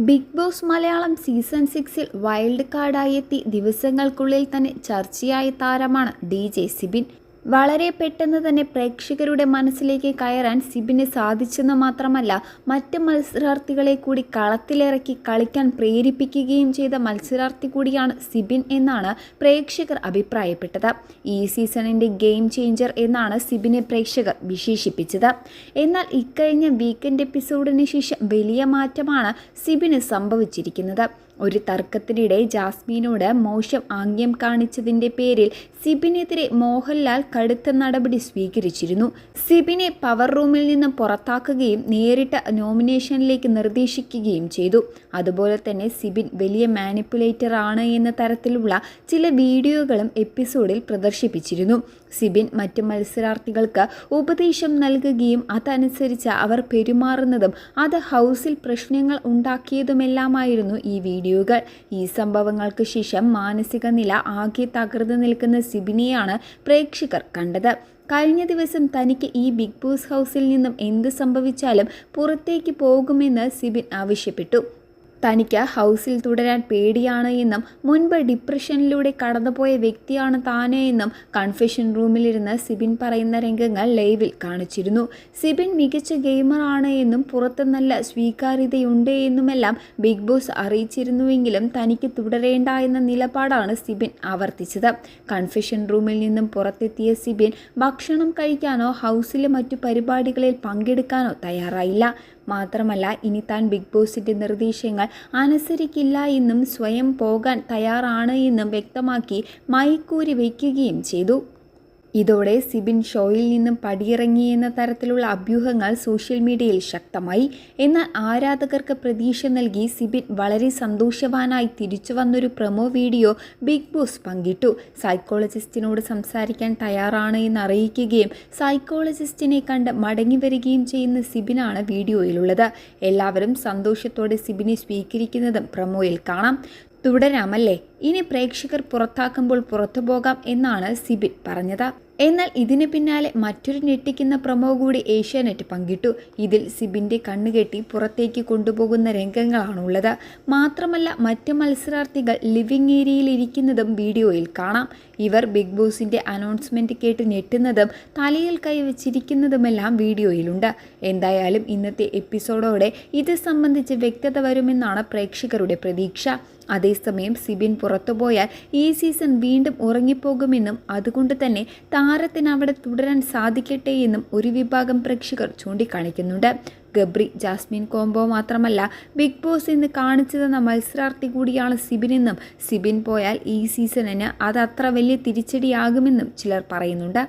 Big Boss Malayalam season 6-ൽ wild കാർഡായി എത്തി ദിവസങ്ങൾക്കുള്ളിൽ തന്നെ ചർച്ചയായ താരമാണ് DJ സിബിൻ. വളരെ പെട്ടെന്ന് തന്നെ പ്രേക്ഷകരുടെ മനസ്സിലേക്ക് കയറാൻ സിബിന് സാധിച്ചെന്ന് മാത്രമല്ല, മറ്റ് മത്സരാർത്ഥികളെ കൂടി കളത്തിലിറക്കി കളിക്കാൻ പ്രേരിപ്പിക്കുകയും ചെയ്ത മത്സരാർത്ഥി കൂടിയാണ് സിബിൻ എന്നാണ് പ്രേക്ഷകർ അഭിപ്രായപ്പെട്ടത്. ഈ സീസണിൻ്റെ ഗെയിം ചേഞ്ചർ എന്നാണ് സിബിനെ പ്രേക്ഷകർ വിശേഷിപ്പിച്ചത്. എന്നാൽ ഇക്കഴിഞ്ഞ വീക്കെൻഡ് എപ്പിസോഡിന് ശേഷം വലിയ മാറ്റമാണ് സിബിന് സംഭവിച്ചിരിക്കുന്നത്. ഒരു തർക്കത്തിനിടെ ജാസ്മിനോട് മോശം ആംഗ്യം കാണിച്ചതിൻ്റെ പേരിൽ സിബിനെതിരെ മോഹൻലാൽ കടുത്ത നടപടി സ്വീകരിച്ചിരുന്നു. സിബിനെ പവർ റൂമിൽ നിന്ന് പുറത്താക്കുകയും നേരിട്ട് നോമിനേഷനിലേക്ക് നിർദ്ദേശിക്കുകയും ചെയ്തു. അതുപോലെ തന്നെ സിബിൻ വലിയ മാനിപ്പുലേറ്റർ ആണ് എന്ന തരത്തിലുള്ള ചില വീഡിയോകളും എപ്പിസോഡിൽ പ്രദർശിപ്പിച്ചിരുന്നു. സിബിൻ മറ്റ് മത്സരാർത്ഥികൾക്ക് ഉപദേശം നൽകുകയും അതനുസരിച്ച് അവർ പെരുമാറുന്നതും അത് ഹൗസിൽ പ്രശ്നങ്ങൾ ഉണ്ടാക്കിയതുമെല്ലാമായിരുന്നു ഈ വീഡിയോകൾ. ഈ സംഭവങ്ങൾക്ക് ശേഷം മാനസിക നില ആകെ തകർന്നു നിൽക്കുന്ന സിബിനെയാണ് പ്രേക്ഷകർ കണ്ടത്. കഴിഞ്ഞ ദിവസം തനിക്ക് ഈ ബിഗ് ബോസ് ഹൗസിൽ നിന്നും എന്ത് സംഭവിച്ചാലും പുറത്തേക്ക് പോകുമെന്ന് സിബിൻ ആവശ്യപ്പെട്ടു. തനിക്ക് ഹൗസിൽ തുടരാൻ പേടിയാണ് എന്നും മുൻപ് ഡിപ്രഷനിലൂടെ കടന്നുപോയ വ്യക്തിയാണ് താന് എന്നും കൺഫെഷൻ റൂമിലിരുന്ന് സിബിൻ പറയുന്ന രംഗങ്ങൾ ലൈവിൽ കാണിച്ചിരുന്നു. സിബിൻ മികച്ച ഗെയിമർ ആണ് എന്നും പുറത്ത് നല്ല സ്വീകാര്യതയുണ്ട് എന്നുമെല്ലാം ബിഗ് ബോസ് അറിയിച്ചിരുന്നുവെങ്കിലും തനിക്ക് തുടരേണ്ട എന്ന നിലപാടാണ് സിബിൻ ആവർത്തിച്ചത്. കൺഫെഷൻ റൂമിൽ നിന്നും പുറത്തെത്തിയ സിബിൻ ഭക്ഷണം കഴിക്കാനോ ഹൗസിലെ മറ്റു പരിപാടികളിൽ പങ്കെടുക്കാനോ തയ്യാറായില്ല. മാത്രമല്ല, ഇനി താൻ ബിഗ് ബോസിൻ്റെ നിർദ്ദേശങ്ങൾ അനുസരിക്കില്ല എന്നും സ്വയം പോകാൻ തയ്യാറാണ് എന്നും വ്യക്തമാക്കി മൈക്കൂരി വയ്ക്കുകയും ചെയ്തു. ഇതോടെ സിബിൻ ഷോയിൽ നിന്നും പടിയിറങ്ങിയെന്ന തരത്തിലുള്ള അഭ്യൂഹങ്ങൾ സോഷ്യൽ മീഡിയയിൽ ശക്തമായി. എന്നാൽ ആരാധകർക്ക് പ്രതീക്ഷ നൽകി സിബിൻ വളരെ സന്തോഷവാനായി തിരിച്ചു വന്നൊരു പ്രൊമോ വീഡിയോ ബിഗ് ബോസ് പങ്കിട്ടു. സൈക്കോളജിസ്റ്റിനോട് സംസാരിക്കാൻ തയ്യാറാണ് എന്ന് അറിയിക്കുകയും സൈക്കോളജിസ്റ്റിനെ കണ്ട് മടങ്ങി വരികയും ചെയ്യുന്ന സിബിനാണ് വീഡിയോയിലുള്ളത്. എല്ലാവരും സന്തോഷത്തോടെ സിബിനെ സ്വീകരിക്കുന്നതും പ്രൊമോയിൽ കാണാം. തുടരാമല്ലേ, ഇനി പ്രേക്ഷകർ പുറത്താക്കുമ്പോൾ പുറത്തു പോകാം എന്നാണ് സിബിൻ പറഞ്ഞത്. എന്നാൽ ഇതിന് പിന്നാലെ മറ്റൊരു ഞെട്ടിക്കുന്ന പ്രൊമോ കൂടി ഏഷ്യാനെറ്റ് പങ്കിട്ടു. ഇതിൽ സിബിൻ്റെ കണ്ണുകെട്ടി പുറത്തേക്ക് കൊണ്ടുപോകുന്ന രംഗങ്ങളാണുള്ളത്. മാത്രമല്ല, മറ്റ് മത്സരാർത്ഥികൾ ലിവിംഗ് ഏരിയയിൽ ഇരിക്കുന്നതും വീഡിയോയിൽ കാണാം. ഇവർ ബിഗ് ബോസിൻ്റെ അനൗൺസ്മെൻറ്റ് കേട്ട് ഞെട്ടുന്നതും തലയിൽ കൈവച്ചിരിക്കുന്നതുമെല്ലാം വീഡിയോയിലുണ്ട്. എന്തായാലും ഇന്നത്തെ എപ്പിസോഡോടെ ഇത് സംബന്ധിച്ച് വ്യക്തത വരുമെന്നാണ് പ്രേക്ഷകരുടെ പ്രതീക്ഷ. അതേസമയം സിബിൻ പുറത്തുപോയാൽ ഈ സീസൺ വീണ്ടും ഉറങ്ങിപ്പോകുമെന്നും അതുകൊണ്ട് തന്നെ താരത്തിന് അവിടെ തുടരാൻ സാധിക്കട്ടെ എന്നും ഒരു വിഭാഗം പ്രേക്ഷകർ ചൂണ്ടിക്കാണിക്കുന്നുണ്ട്. ഗബ്രി ജാസ്മിൻ കോംബോ മാത്രമല്ല, ബിഗ് ബോസ് എന്ന് കാണിച്ചു തന്ന മത്സരാർത്ഥി കൂടിയാണ് സിബിനെന്നും സിബിൻ പോയാൽ ഈ സീസണിന് അത് അത്ര വലിയ തിരിച്ചടിയാകുമെന്നും ചിലർ പറയുന്നുണ്ട്.